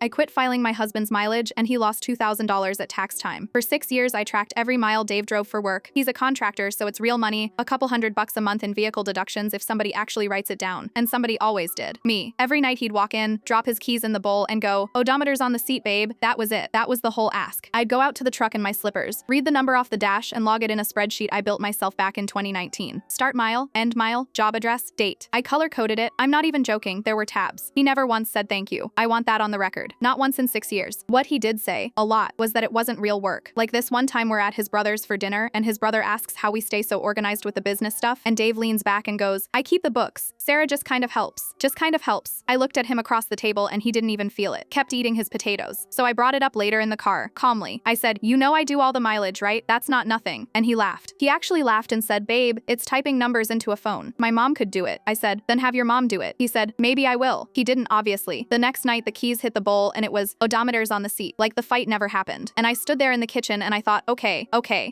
I quit filing my husband's mileage and he lost $2,000 at tax time. For 6 years, I tracked every mile Dave drove for work. He's a contractor, so it's real money, a couple $100 a month in vehicle deductions if somebody actually writes it down. And somebody always did. Me. Every night he'd walk in, drop his keys in the bowl, and go, "Odometer's on the seat, babe." That was it. That was the whole ask. I'd go out to the truck in my slippers, read the number off the dash, and log it in a spreadsheet I built myself back in 2019. Start mile, end mile, job address, date. I color-coded it. I'm not even joking, there were tabs. He never once said thank you. I want that on the record. Not once in 6 years. What he did say, a lot, was that it wasn't real work. Like this one time we're at his brother's for dinner, and his brother asks how we stay so organized with the business stuff, and Dave leans back and goes, "I keep the books. Sarah just kind of helps. Just kind of helps." I looked at him across the table and he didn't even feel it. Kept eating his potatoes. So I brought it up later in the car, calmly. I said, "You know I do all the mileage, right? That's not nothing." And he laughed. He actually laughed and said, "Babe, it's typing numbers into a phone. My mom could do it." I said, "Then have your mom do it." He said, "Maybe I will." He didn't, obviously. The next night the keys hit the bowl and it was, "Odometer's on the seat." Like the fight never happened. And I stood there in the kitchen and I thought, okay.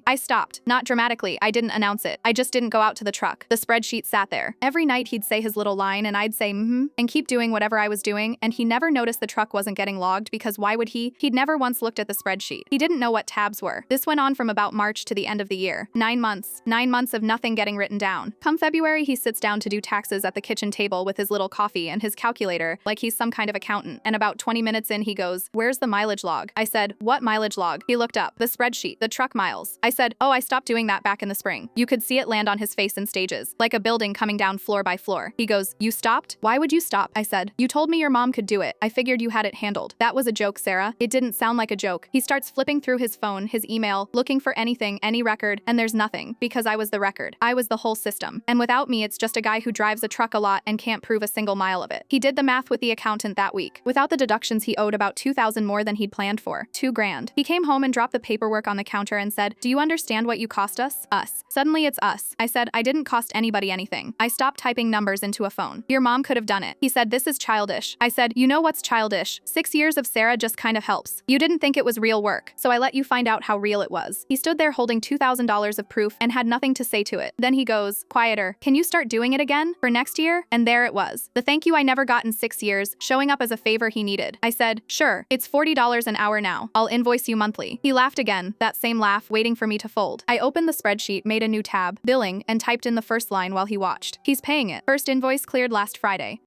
I stopped. Not dramatically, I didn't announce it. I just didn't go out to the truck. The spreadsheet sat there. Every night he'd say his little line and I'd say and keep doing whatever I was doing, and he never noticed the truck wasn't getting logged because why would he? He'd never once looked at the spreadsheet. He didn't know what tabs were. This went on from about March to the end of the year. 9 months. 9 months of nothing getting written down. Come February, he sits down to do taxes at the kitchen table with his little coffee and his calculator like he's some kind of accountant. And about 20 minutes in, he goes, "Where's the mileage log?" I said, "What mileage log?" He looked up. "The spreadsheet. The truck miles." I said, "Oh, I stopped doing that back in the spring." You could see it land on his face in stages, like a building coming down floor by floor. He goes, "You stopped? Why would you stop?" I said, "You told me your mom could do it. I figured you had it handled." "That was a joke, Sarah." It didn't sound like a joke. He starts flipping through his phone, his email, looking for anything, any record, and there's nothing, because I was the record. I was the whole system. And without me, it's just a guy who drives a truck a lot and can't prove a single mile of it. He did the math with the accountant that week. Without the deductions, he owed about $2,000 more than he'd planned for. $2 grand. He came home and dropped the paperwork on the counter and said, "Do you understand what you cost us?" Us. Suddenly it's us. I said, "I didn't cost anybody anything. I stopped typing numbers into a phone. Your mom could have done it." He said, "This is childish." I said, "You know what's childish? 6 years of Sarah just kind of helps. You didn't think it was real work, so I let you find out how real it was." He stood there holding $2,000 of proof and had nothing to say to it. Then he goes, quieter, "Can you start doing it again? For next year?" And there it was. The thank you I never got in 6 years, showing up as a favor he needed. I said, "Sure, it's $40 an hour now. I'll invoice you monthly." He laughed again, that same laugh waiting for me to fold. I opened the spreadsheet, made a new tab, billing, and typed in the first line while he watched. "He's paying it. First invoice cleared last Friday."